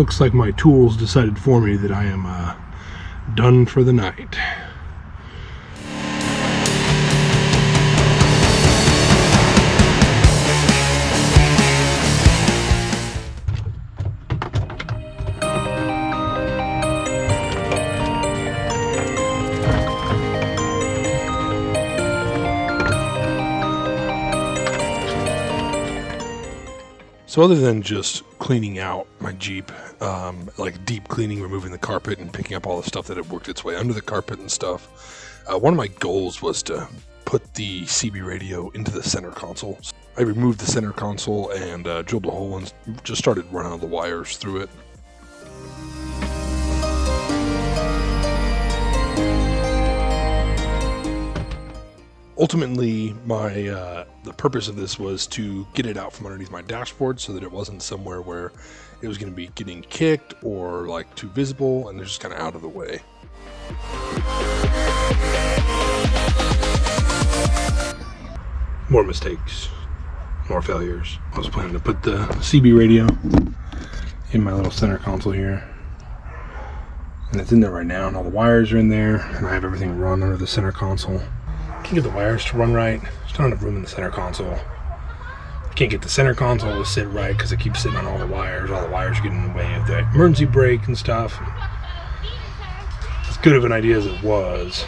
Looks like my tools decided for me that I am done for the night. So other than just cleaning out my Jeep, like deep cleaning, removing the carpet and picking up all the stuff that had worked its way under the carpet and stuff, one of my goals was to put the CB radio into the center console. So I removed the center console and drilled a hole and just started running all the wires through it. Ultimately, the purpose of this was to get it out from underneath my dashboard so that it wasn't somewhere where it was going to be getting kicked or like too visible, and they're just kind of out of the way. More mistakes, more failures. I was planning to put the CB radio in my little center console here, and it's in there right now, and all the wires are in there, and I have everything run under the center console. Can't get the wires to run right. There's not enough room in the center console. I can't get the center console to sit right because it keeps sitting on all the wires. All the wires are getting in the way of the emergency brake and stuff. As good of an idea as it was,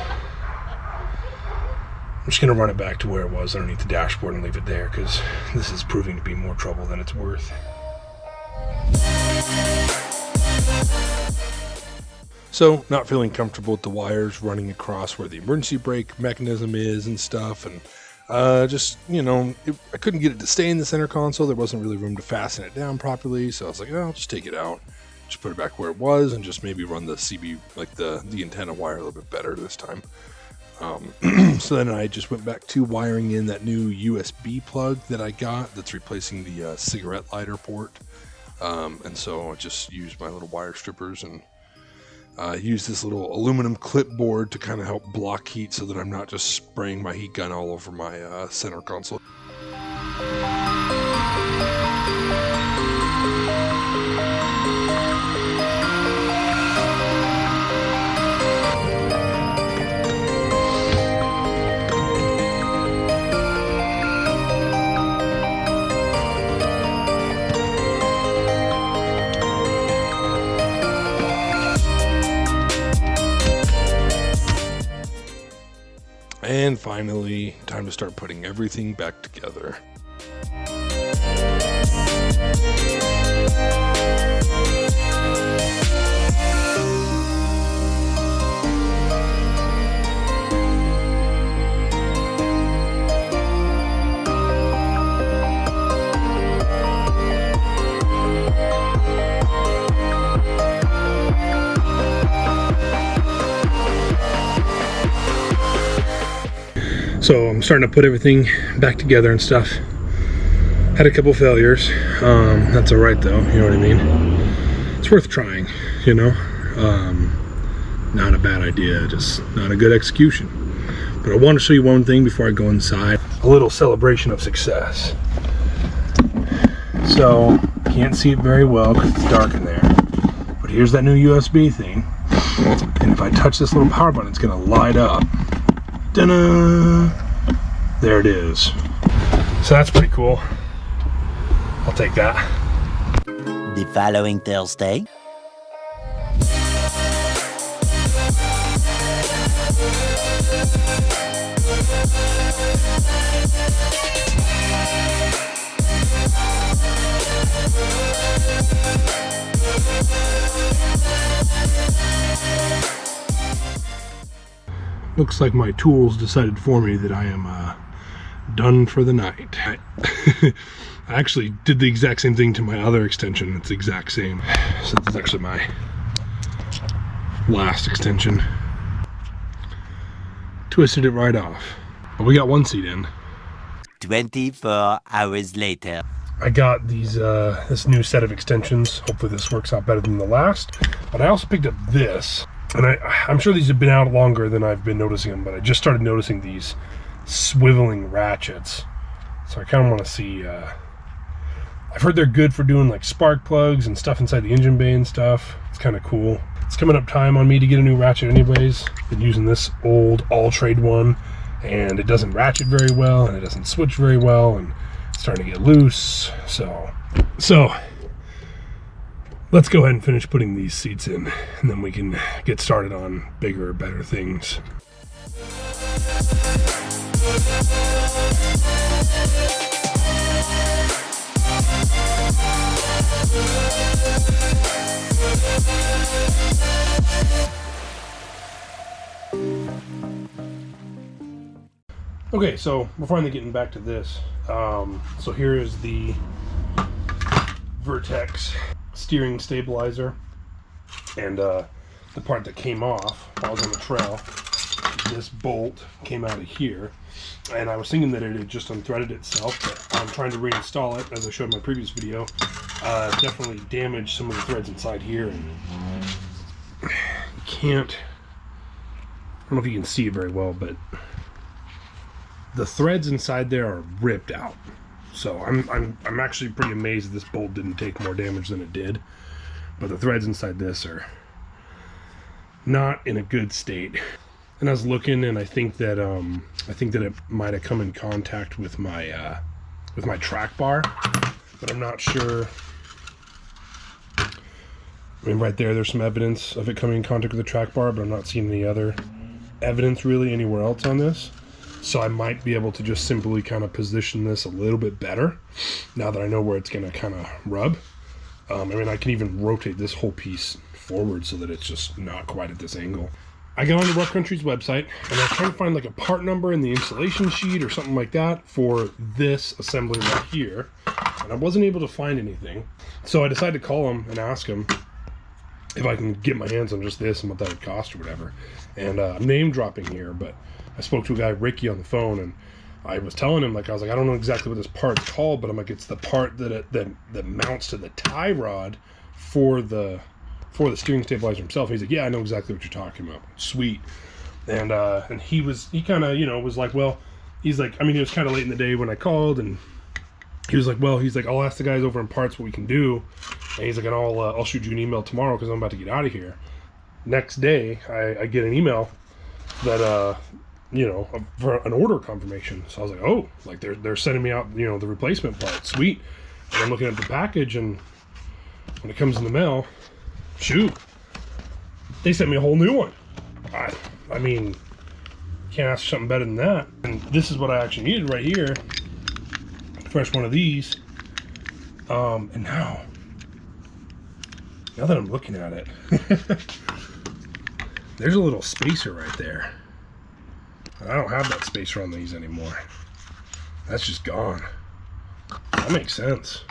I'm just going to run it back to where it was underneath the dashboard and leave it there because this is proving to be more trouble than it's worth. So, not feeling comfortable with the wires running across where the emergency brake mechanism is and stuff, and just, you know, I couldn't get it to stay in the center console. There wasn't really room to fasten it down properly, so I was like, oh, I'll just take it out, just put it back where it was, and just maybe run the CB, like the antenna wire a little bit better this time. So then I just went back to wiring in that new USB plug that I got that's replacing the cigarette lighter port, and so I just used my little wire strippers and use this little aluminum clipboard to kind of help block heat so that I'm not just spraying my heat gun all over my center console. And finally, time to start putting everything back together. So I'm starting to put everything back together and stuff. Had a couple failures. That's all right though, you know what I mean? It's worth trying, you know? Not a bad idea, just not a good execution. But I want to show you one thing before I go inside. A little celebration of success. So, can't see it very well because it's dark in there. But here's that new USB thing. And if I touch this little power button, it's gonna light up. Ta-da! There it is. So that's pretty cool. I'll take that. The following Thursday. Looks like my tools decided for me that I am done for the night. I actually did the exact same thing to my other extension. It's the exact same. So this is actually my last extension. Twisted it right off. But we got one seat in. 24 hours later. I got these this new set of extensions. Hopefully this works out better than the last. But I also picked up this. And I'm sure these have been out longer than I've been noticing them, but I just started noticing these Swiveling Ratchets. So I kind of want to see I've heard they're good for doing like spark plugs and stuff inside the engine bay and stuff. It's kind of cool. It's coming up time on me to get a new ratchet anyways. Been using this old all-trade one, and it doesn't ratchet very well, and it doesn't switch very well, and it's starting to get loose. So let's go ahead and finish putting these seats in, and then we can get started on bigger, better things. Okay, so we're finally getting back to this. So here is the Vertex steering stabilizer, and the part that came off while I was on the trail, this bolt came out of here, and I was thinking that it had just unthreaded itself, but I'm trying to reinstall it, as I showed in my previous video. Definitely damaged some of the threads inside here, and you can't, I don't know if you can see it very well, but the threads inside there are ripped out. So I'm actually pretty amazed that this bolt didn't take more damage than it did. But the threads inside this are not in a good state. And I was looking, and I think that it might have come in contact with my track bar, but I'm not sure. I mean, right there's some evidence of it coming in contact with the track bar, but I'm not seeing any other evidence really anywhere else on this. So I might be able to just simply kind of position this a little bit better now that I know where it's going to kind of rub. I mean, I can even rotate this whole piece forward so that it's just not quite at this angle. I got on the Rough Country's website, and I was trying to find like a part number in the installation sheet or something like that for this assembly right here, and I wasn't able to find anything. So I decided to call him and ask him if I can get my hands on just this and what that would cost or whatever. And I'm name dropping here, but I spoke to a guy, Ricky, on the phone, and I was telling him, like, I was like, I don't know exactly what this part's called, but I'm like, it's the part that mounts to the tie rod for the steering stabilizer himself. He's like, yeah, I know exactly what you're talking about. Sweet. And he kind of, was like, well, he's like, I mean, it was kind of late in the day when I called, and he was like, well, he's like, I'll ask the guys over in parts what we can do, and he's like, and I'll shoot you an email tomorrow because I'm about to get out of here. Next day, I get an email that for an order confirmation. So I was like, oh, like they're sending me out, the replacement part. Sweet. And I'm looking at the package, and when it comes in the mail, shoot, they sent me a whole new one. I mean, can't ask for something better than that. And this is what I actually needed right here. Fresh one of these. And now that I'm looking at it, there's a little spacer right there. I don't have that spacer on these anymore. That's just gone. That makes sense.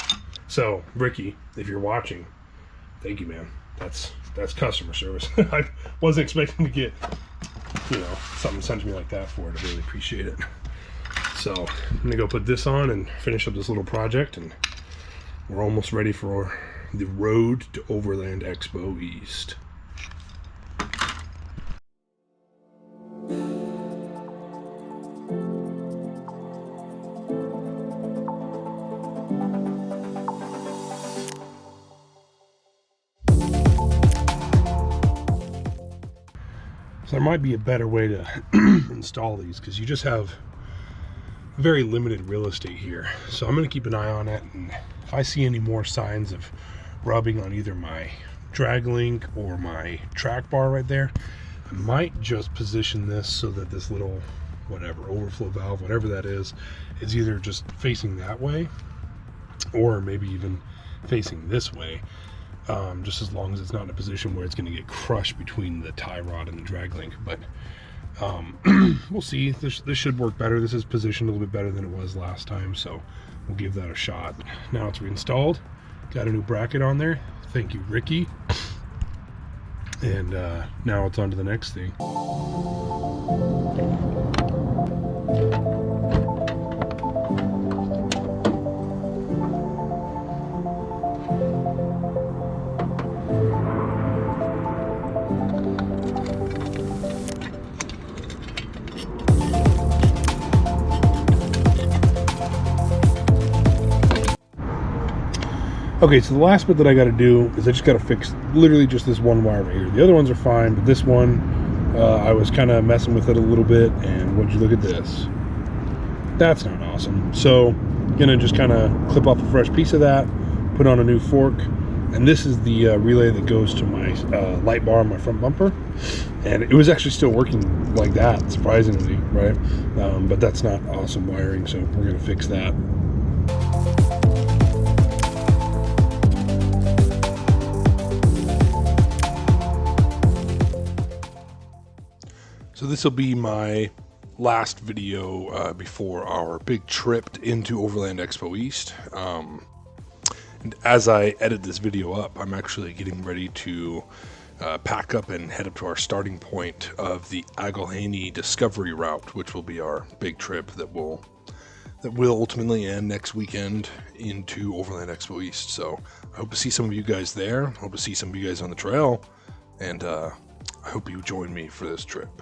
So, Ricky, if you're watching, thank you, man. That's customer service. I wasn't expecting to get, something sent to me like that for it. I really appreciate it. So, I'm gonna go put this on and finish up this little project, and we're almost ready for the road to Overland Expo East. So there might be a better way to install these, because you just have very limited real estate here. So I'm going to keep an eye on it, and if I see any more signs of rubbing on either my drag link or my track bar right there, I might just position this so that this little overflow valve, whatever that is either just facing that way or maybe even facing this way. Just as long as it's not in a position where it's going to get crushed between the tie rod and the drag link. But we'll see. This should work better. This is positioned a little bit better than it was last time, so we'll give that a shot. Now it's reinstalled. Got a new bracket on there. Thank you, Ricky. And now it's on to the next thing. Okay, so the last bit that I got to do is I just got to fix literally just this one wire right here. The other ones are fine, but this one, I was kind of messing with it a little bit, and would you look at this? That's not awesome. So, gonna just kind of clip off a fresh piece of that, put on a new fork, and this is the relay that goes to my light bar on my front bumper, and it was actually still working like that, surprisingly, right? But that's not awesome wiring, so we're gonna fix that. So this will be my last video before our big trip into Overland Expo East. And as I edit this video up, I'm actually getting ready to pack up and head up to our starting point of the Agilhaney Discovery Route, which will be our big trip that will ultimately end next weekend into Overland Expo East. So I hope to see some of you guys there. I hope to see some of you guys on the trail, and I hope you join me for this trip.